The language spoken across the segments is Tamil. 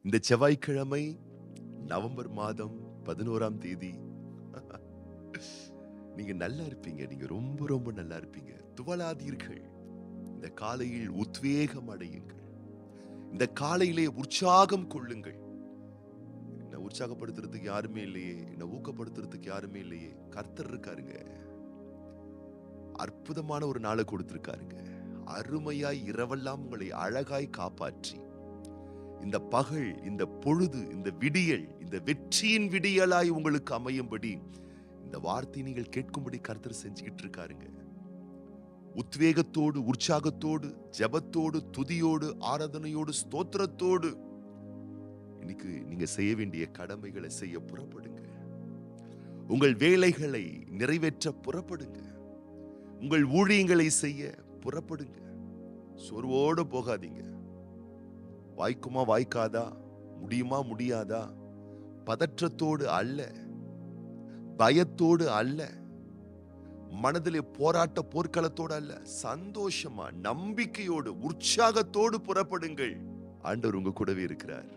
இந்த செவ்வாய்க்கிழமை நவம்பர் மாதம் 11ஆம் தேதி. நீங்க நல்லா இருப்பீங்க. நீங்க ரொம்ப ரொம்ப நல்லா இருப்பீங்க. துவளாதீர்கள். இந்த காலையில் உத்வேகம் அடையுங்கள். இந்த காலையிலே உற்சாகம் கொள்ளுங்கள். என்ன உற்சாகப்படுத்துறதுக்கு யாருமே இல்லையே, என்ன ஊக்கப்படுத்துறதுக்கு யாருமே இல்லையே. கர்த்தர் இருக்காருங்க. அற்புதமான ஒரு நாளை கொடுத்திருக்காருங்க. அருமையாய் இரவெல்லாம் உங்களை அழகாய் காப்பாற்றி இந்த பகல், இந்த பொழுது, இந்த விடியல், இந்த வெற்றியின் விடியலாய் உங்களுக்கு அமையும்படி இந்த வார்த்தை நீங்கள் கேட்கும்படி கர்த்தர் செஞ்சுக்கிட்டு இருக்காருங்க. உத்வேகத்தோடு, உற்சாகத்தோடு, ஜெபத்தோடு, துதியோடு, ஆராதனையோடு, ஸ்தோத்திரத்தோடு இன்னைக்கு நீங்க செய்ய வேண்டிய கடமைகளை செய்ய புறப்படுங்க. உங்கள் வேலைகளை நிறைவேற்ற புறப்படுங்க. உங்கள் ஊழியங்களை செய்ய புறப்படுங்க. சோர்வோடு போகாதீங்க. வாய்க்குமா வாய்க்காதா, முடியுமா முடியாதா, பதற்றத்தோடு அல்ல, பயத்தோடு அல்ல, மனதிலே போராட்ட போர்க்களத்தோடு அல்ல, சந்தோஷமா நம்பிக்கையோடு உற்சாகத்தோடு புறப்படுங்கள். ஆண்டவர் உங்க கூடவே இருக்கிறார்.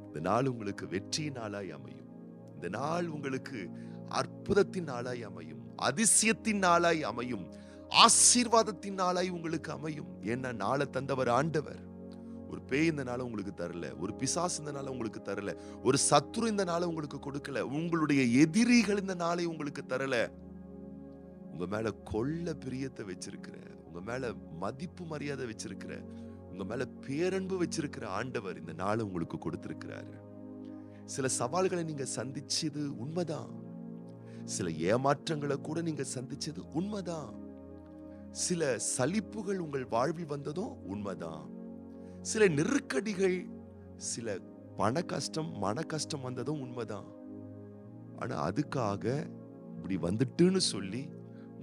இந்த நாள் உங்களுக்கு வெற்றியின் நாளாய் அமையும். இந்த நாள் உங்களுக்கு அற்புதத்தின் நாளாய் அமையும், அதிசயத்தின் நாளாய் அமையும், ஆசீர்வாதத்தின் நாளாய் உங்களுக்கு அமையும். ஏன்னா நாளை தந்தவர் ஆண்டவர். ஒரு பேய் இந்த நாளை உங்களுக்கு தரல, ஒரு பிசாசு இந்த நாளை உங்களுக்கு தரல, ஒரு சத்துரு இந்த நாளை உங்களுக்கு கொடுக்கல, உங்களுடைய எதிரிகள் இந்த நாளை உங்களுக்கு தரல. உங்க மேல கொள்ள பிரியத்தை வச்சிருக்கிற, உங்க மேல மதிப்பு மரியாதை வச்சிருக்கிற, உங்க மேல பேரன்பு வச்சிருக்கிற ஆண்டவர் இந்த நாளை உங்களுக்கு கொடுத்திருக்கிறாரு. சில சவால்களை நீங்க சந்திச்சது உண்மைதான். சில ஏமாற்றங்களை கூட நீங்க சந்திச்சது உண்மைதான். சில சலிப்புகள் உங்கள் வாழ்வில் வந்ததும் உண்மைதான். சில நெருக்கடிகள், சில பண கஷ்டம், மன கஷ்டம் வந்ததும் உண்மைதான். ஆனா அதுக்காக இப்படி வந்துட்டுன்னு சொல்லி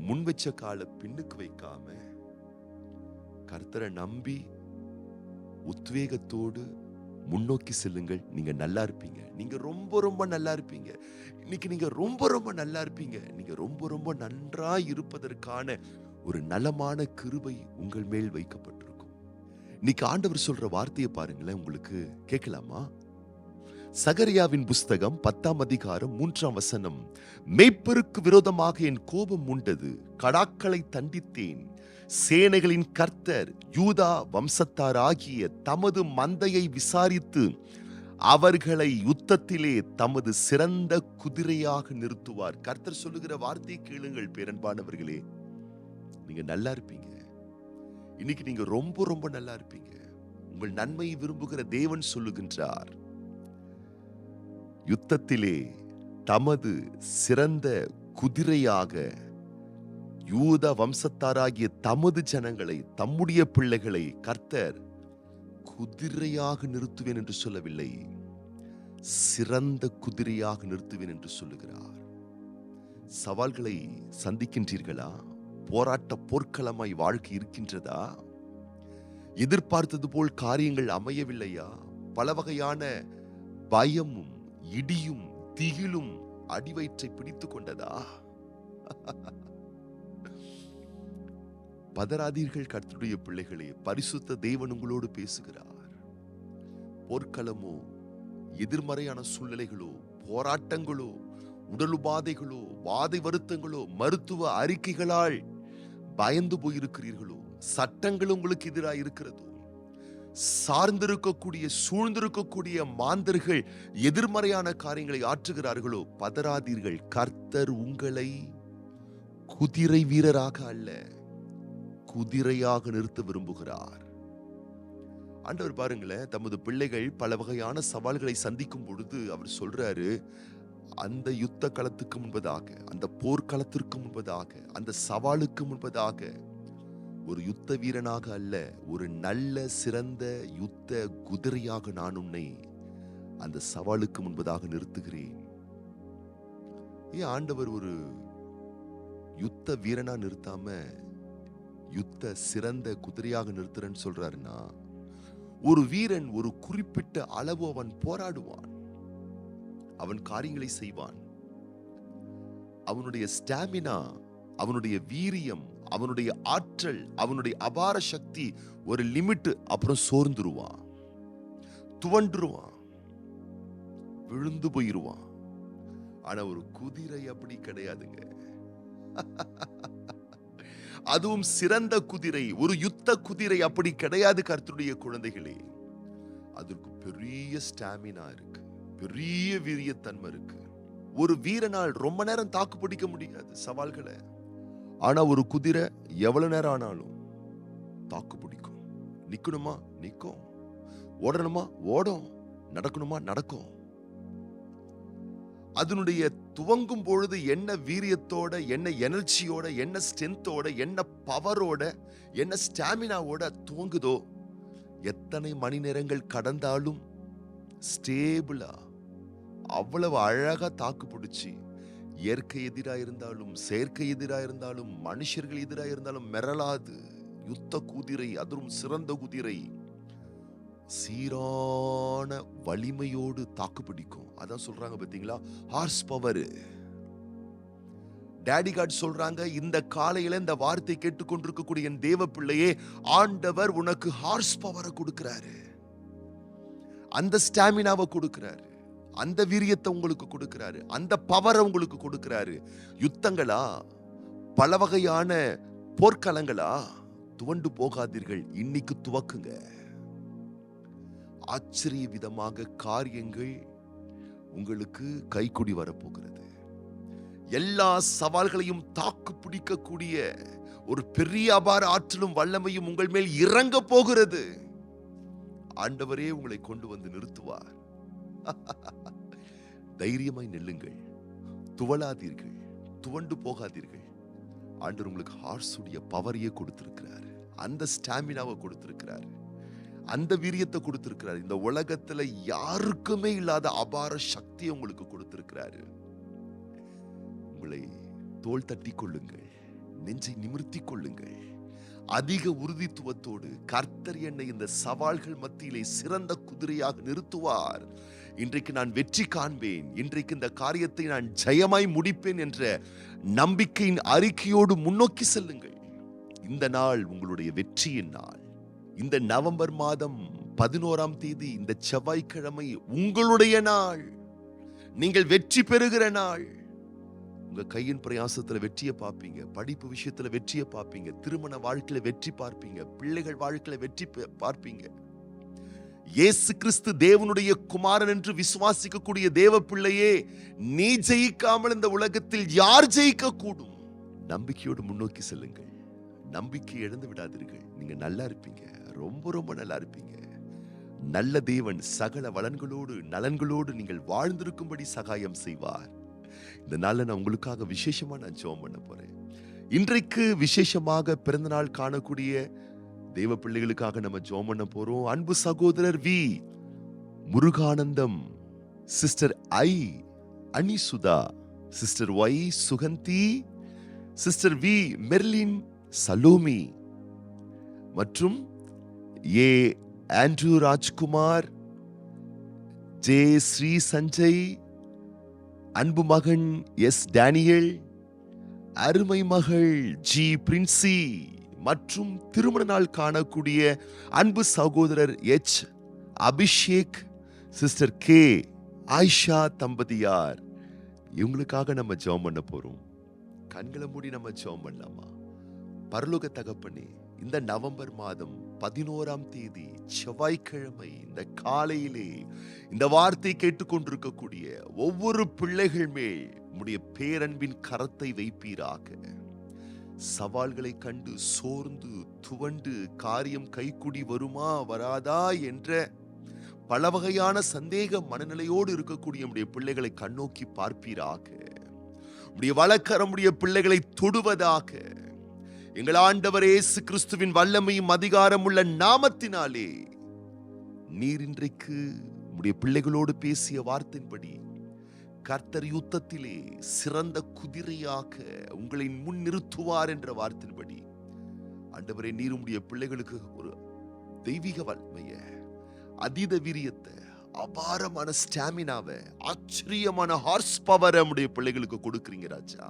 முன் வச்ச கால பின்னுக்கு வைக்காம கர்த்தரை நம்பி உத்வேகத்தோடு முன்னோக்கி செல்லுங்கள். நீங்க நல்லா இருப்பீங்க. நீங்க ரொம்ப ரொம்ப நல்லா இருப்பீங்க. இன்னைக்கு நீங்க ரொம்ப ரொம்ப நல்லா இருப்பீங்க. நீங்க ரொம்ப ரொம்ப நன்றாய் இருப்பதற்கான ஒரு நலமான கிருபை உங்கள் மேல் வைக்கப்பட்டிருக்கும். இன்னைக்கு ஆண்டவர் சொல்ற வார்த்தையை பாருங்களேன். உங்களுக்கு கேட்கலாமா? சகரியாவின் புஸ்தகம் 10ஆம் அதிகாரம் 3ஆம் வசனம். மேய்ப்பருக்கு விரோதமாக என் கோபம் உண்டது, கடாக்களை தண்டித்தேன். சேனைகளின் கர்த்தர் யூதா வம்சத்தாராகிய தமது மந்தையை விசாரித்து அவர்களை யுத்தத்திலே தமது சிறந்த குதிரையாக நிறுத்துவார். கர்த்தர் சொல்லுகிற வார்த்தையை கேளுங்கள் பேரன்பானவர்களே. நீங்க நல்லா இருப்பீங்க. இன்னைக்கு நீங்க ரொம்ப ரொம்ப நல்லா இருப்பீங்க. உங்கள் நன்மையை விரும்புகிற தேவன் சொல்லுகின்றார், யுத்தத்திலே தமது சிறந்த குதிரையாக யூத வம்சத்தாராகிய தமது ஜனங்களை, தம்முடைய பிள்ளைகளை கர்த்தர் குதிரையாக நிறுத்துவேன் என்று சொல்லவில்லை, சிறந்த குதிரையாக நிறுத்துவேன் என்று சொல்லுகிறார். சவால்களை சந்திக்கின்றீர்களா? போராட்ட போர்க்களமாய் வாழ்க்கை இருக்கின்றதா? எதிர்பார்த்தது போல் காரியங்கள் அமையவில்லையா? பல வகையான பயமும் இடியும் திகிலும் அடிவயிற்றை பிடித்துக் கொண்டதா? பதறாதீர்கள் கர்த்தருடைய பிள்ளைகளே. பரிசுத்த தேவன் உங்களோடு பேசுகிறார். போர்க்களமோ, எதிர்மறையான சூழ்நிலைகளோ, போராட்டங்களோ, உடல் உபாதைகளோ, வாதை வருத்தங்களோ, மருத்துவ அறிக்கைகளால் பயந்து போயிருக்கிறீர்களோ, சட்டங்கள் உங்களுக்கு எதிராக இருக்கிறதோ, சார்ந்திருக்கக்கூடிய சூழ்ந்திருக்கக்கூடிய மாந்தர்கள் எதிர்மறையான காரியங்களை ஆற்றுகிறார்களோ, பதறாதீர்கள். கர்த்தர் உங்களை குதிரை வீரராக அல்ல, குதிரையாக நிறுத்த விரும்புகிறார். ஆண்டவர் பாருங்களேன், தமது பிள்ளைகள் பல வகையான சவால்களை சந்திக்கும் பொழுது அவர் சொல்றாரு, அந்த யுத்த களத்துக்கு முன்பதாக, அந்த போர்க்களத்திற்கு முன்பதாக, அந்த சவாலுக்கு முன்பதாக ஒரு யுத்த வீரனாக அல்ல, ஒரு நல்ல சிறந்த யுத்த குதிரையாக நான் உன்னை அந்த சவாலுக்கு முன்பதாக நிறுத்துகிறேன். ஏன் ஆண்டவர் ஒரு யுத்த வீரனா நிறுத்தாம யுத்த சிறந்த குதிரையாக நிறுத்துறேன்னு சொல்றாருன்னா, ஒரு வீரன் ஒரு குறிப்பிட்ட அளவு அவன் போராடுவான், அவன் காரியங்களை செய்வான். அவனுடைய ஸ்டாமினா, அவனுடைய வீரியம், அவனுடைய ஆற்றல், அவனுடைய அபார சக்தி ஒரு லிமிட், அப்புறம் சோர்ந்துருவான். துவண்டுருவான், விழுந்து போயிருவான். ஆனா ஒரு குதிரை அப்படி கிடையாதுங்க. அதுவும் சிறந்த குதிரை, ஒரு யுத்த குதிரை அப்படி கிடையாது கர்த்தருடைய குழந்தைகளே. அதற்கு பெரிய ஸ்டாமினா இருக்கு, பெரிய வீரியத்தன்மை இருக்கு. ஒரு வீரனால் ரொம்ப நேரம் தாக்கு பிடிக்க முடியாது சவால்களை. ஆனா ஒரு குதிரை எவ்வளவு நேரம் ஆனாலும் தாக்கு பிடிக்கும். நிக்கணுமா நிக்கும், ஓடணுமா ஓடும், நடக்கணுமா நடக்கும். அதனுடைய துவங்கும் பொழுது என்ன வீரியத்தோட, என்ன எனர்ஜியோட, என்ன ஸ்ட்ரென்த்தோட, என்ன பவரோட, என்ன ஸ்டாமினாவோட துவங்குதோ, எத்தனை மணி நேரங்கள் கடந்தாலும் ஸ்டேபிளா அவ்வளவு அழகா தாக்கு பிடிச்சி, இயற்கை எதிராக இருந்தாலும், செயற்கை எதிராக இருந்தாலும், மனுஷர்கள் எதிராக இருந்தாலும் மிரளாது யுத்த குதிரை, அதுவும் சிறந்த குதிரை சீரான வலிமையோடு தாக்கு பிடிக்கும். அதான் சொல்றாங்க பாத்தீங்களா, ஹார்ஸ் பவர். டாடி காட் சொல்றாங்க, இந்த காலையில இந்த வார்த்தை கேட்டுக்கொண்டிருக்கக்கூடிய என் தேவ பிள்ளையே, ஆண்டவர் உனக்கு ஹார்ஸ் பவரை கொடுக்கிறாரு, அந்த ஸ்டாமினாவை கொடுக்கிறாரு, அந்த வீரியத்தை உங்களுக்கு கொடுக்கிறாரு, அந்த பவரை உங்களுக்கு கொடுக்கிறாரு. யுத்தங்களா, பல வகையான போர்க்களங்களா, துவண்டு போகாதீர்கள், இன்னைக்கு துவக்குங்க. ஆச்சரிய விதமாக காரியங்கள் உங்களுக்கு கைக்குடி வரப்போகிறது. எல்லா சவால்களையும் தாக்கு பிடிக்கக்கூடிய ஒரு பெரிய அபார ஆற்றலும் வல்லமையும் உங்கள் மேல் இறங்க போகிறது. ஆண்டவரே உங்களை கொண்டு வந்து நிறுத்துவார். தைரியமாய் நில்லுங்கள், துவளாதீர்கள், துவண்டு போகாதீர்கள். ஆண்டவர் உங்களுக்கு ஹார்ஸுடைய பவரையே கொடுத்திருக்கிறார், அந்த ஸ்டாமினாவை கொடுத்திருக்கிறார், அந்த வீரியத்தை கொடுத்திருக்கிறார். இந்த உலகத்துல யாருக்குமே இல்லாத அபார சக்தியை உங்களுக்கு கொடுத்திருக்கிறாரு. உங்களை தோள் தட்டி கொள்ளுங்கள், நெஞ்சை நிமிர்த்தி கொள்ளுங்கள். அதிக உறுதித்துவத்தோடு கர்த்தர் என்னை இந்த சவால்கள் மத்தியிலே சிறந்த குதிரையாக நிறுத்துவார். இன்றைக்கு நான் வெற்றி காண்பேன், இன்றைக்கு இந்த காரியத்தை நான் ஜெயமாய் முடிப்பேன் என்ற நம்பிக்கையின் அறிக்கையோடு முன்னோக்கி செல்லுங்கள். இந்த நாள் உங்களுடைய வெற்றியின் நாள். இந்த நவம்பர் மாதம் 11ஆம் தேதி, இந்த செவ்வாய்க்கிழமை உங்களுடைய நாள். நீங்கள் வெற்றி பெறுகிற நாள். உங்க கையின் பிரயாசத்துல வெற்றியை பார்ப்பீங்க, படிப்பு விஷயத்துல வெற்றியை பார்ப்பீங்க, திருமண வாழ்க்கையில வெற்றி பார்ப்பீங்க, பிள்ளைகள் வாழ்க்கையில வெற்றி பார்ப்பீங்க. இயேசு கிறிஸ்து தேவனுடைய குமாரன் என்று விசுவாசிக்கக்கூடிய தேவ பிள்ளையே, நீ ஜெயிக்காமல் இந்த உலகத்தில் யார் ஜெயிக்க கூடும்? நம்பிக்கையோடு முன்னோக்கி செல்லுங்கள், நம்பிக்கை இழந்து விடாதீர்கள். நீங்க நல்லா இருப்பீங்க, ரொம்ப ரொம்ப நல்லா இருப்பீங்க. நல்ல தேவன் சகல வளன்களோடு நலன்களோடு நீங்கள் வாழ்ந்திருக்கும்படி சகாயம் செய்வார். இந்த நாள்ல நான் உங்களுக்காக விசேஷமா நான் ஜெபம் பண்ண போறேன். இன்றைக்கு விசேஷமாக பிறந்த நாள் காணக்கூடிய தேவ பிள்ளைகளுக்காக நம்ம ஜெபம் பண்ண போறோம். அன்பு சகோதரர் V Muruganandam, sister I Anisudha, sister Y Suganthi, sister V Merlin Salome மற்றும் A Andrew Rajkumar, J Sri Sanjay, அன்பு மகன் எஸ் டேனியல், அருமை மகள் ஜி பிரின்சி மற்றும் திருமண நாள் காணக்கூடிய அன்பு சகோதரர் H Abhishek, sister K Ayesha தம்பதியார். இவங்களுக்காக நம்ம ஜெபம் பண்ண போறோம். கண்களை மூடி நம்ம ஜெபம் பண்ணலாமா? பரலோக தகப்பனே, இந்த நவம்பர் மாதம் 11ஆம் தேதி செவ்வாய்க்கிழமை இந்த காலையிலே இந்த வார்த்தை கேட்டுக்கொண்டிருக்கக்கூடிய ஒவ்வொரு பிள்ளைகள் மேல் உம்முடைய பேரன்பின் கரத்தை வைப்பீராக. சவால்களை கண்டு சோர்ந்து துவண்டு காரியம் கைக்குடி வருமா வராதா என்ற பல வகையான சந்தேக மனநிலையோடு இருக்கக்கூடிய நம்முடைய பிள்ளைகளை கண்ணோக்கி பார்ப்பீராக. உம்முடைய வலக்கரம் உம்முடைய பிள்ளைகளை தொடுவதாக. எங்கள் ஆண்டவர் இயேசு கிறிஸ்துவின் வல்லமையும் அதிகாரம் உள்ள நாமத்தினாலே நீர் இன்றைக்கு உம்முடைய பிள்ளைகளோடு பேசிய வார்த்தையின்படி கர்த்தர் யுத்தத்திலே சிறந்த குதிரையாக உங்களை முன் நிறுத்துவார் என்ற வார்த்தையின்படி ஆண்டவரே, நீர் உம்முடைய பிள்ளைகளுக்கு ஒரு தெய்வீக வல்லமைய, அதீத வீரியத்தை, அபாரமான ஸ்டாமினாவை, ஆச்சரியமான ஹார்ஸ் பவரை உம்முடைய பிள்ளைகளுக்கு கொடுக்கிறீங்க ராஜா.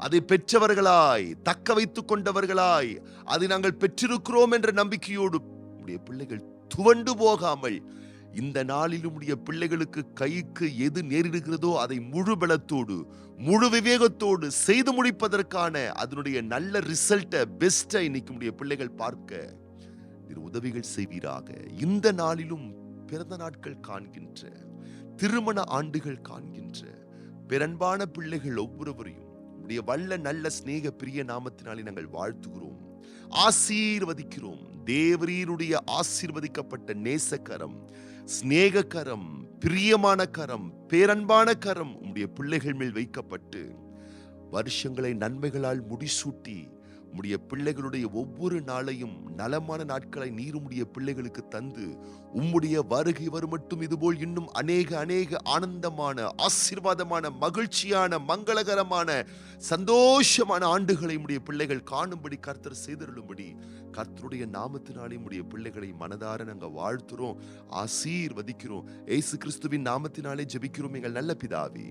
அதை பெற்றவர்களாய், தக்க வைத்துக் கொண்டவர்களாய், அதை நாங்கள் பெற்றிருக்கிறோம் என்ற நம்பிக்கையோடு உடைய பிள்ளைகள் துவண்டு போகாமல் இந்த நாளிலும் உடைய பிள்ளைகளுக்கு கைக்கு எது நேரிடுகிறதோ அதை முழு பலத்தோடு முழு விவேகத்தோடு செய்து முடிப்பதற்கான அதனுடைய நல்ல ரிசல்ட்டை பெஸ்ட்டை இன்னைக்கு உடைய பிள்ளைகள் பார்க்க நீர் உதவிகள் செய்வீராக. இந்த நாளிலும் பிறந்த நாட்கள் காண்கின்ற, திருமண ஆண்டுகள் காண்கின்ற பிறன்பான பிள்ளைகள் ஒவ்வொருவரையும் உடைய வல்ல நல்ல சிநேக பிரிய நாமத்தினாலே நாங்கள் வாழ்த்துகிறோம், ஆசீர்வதிக்கிறோம். தேவரீருடைய ஆசீர்வதிக்கப்பட்ட நேசக்கரம், சிநேகக்கரம், பிரியமான கரம், பேரன்பான கரம் உம்முடைய பிள்ளைகள் மேல் வைக்கப்பட்டு வருஷங்களை நன்மைகளால் முடிசூட்டி உம்முடைய பிள்ளைகளுடைய ஒவ்வொரு நாளையும் நலமான நாட்களை நீர் உம்முடைய பிள்ளைகளுக்கு தந்து உம்முடைய வருகை வரும் மட்டும் இதுபோல் இன்னும் அநேக அநேக ஆனந்தமான, ஆசீர்வாதமான, மகிழ்ச்சியான, மங்களகரமான, சந்தோஷமான ஆண்டுகளை உம்முடைய பிள்ளைகள் காணும்படி கர்த்தர் செய்தருளும்படி கர்த்தருடைய நாமத்தினாலே உம்முடைய பிள்ளைகளை மனதார நாங்கள் வாழ்த்துறோம், ஆசீர்வதிக்கிறோம். இயேசு கிறிஸ்துவின் நாமத்தினாலே ஜெபிக்கிறோம் எங்கள் நல்ல பிதாவே.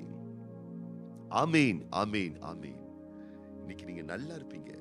ஆமேன், ஆமேன், ஆமேன். இன்னைக்கு நீங்க நல்லா இருப்பீங்க.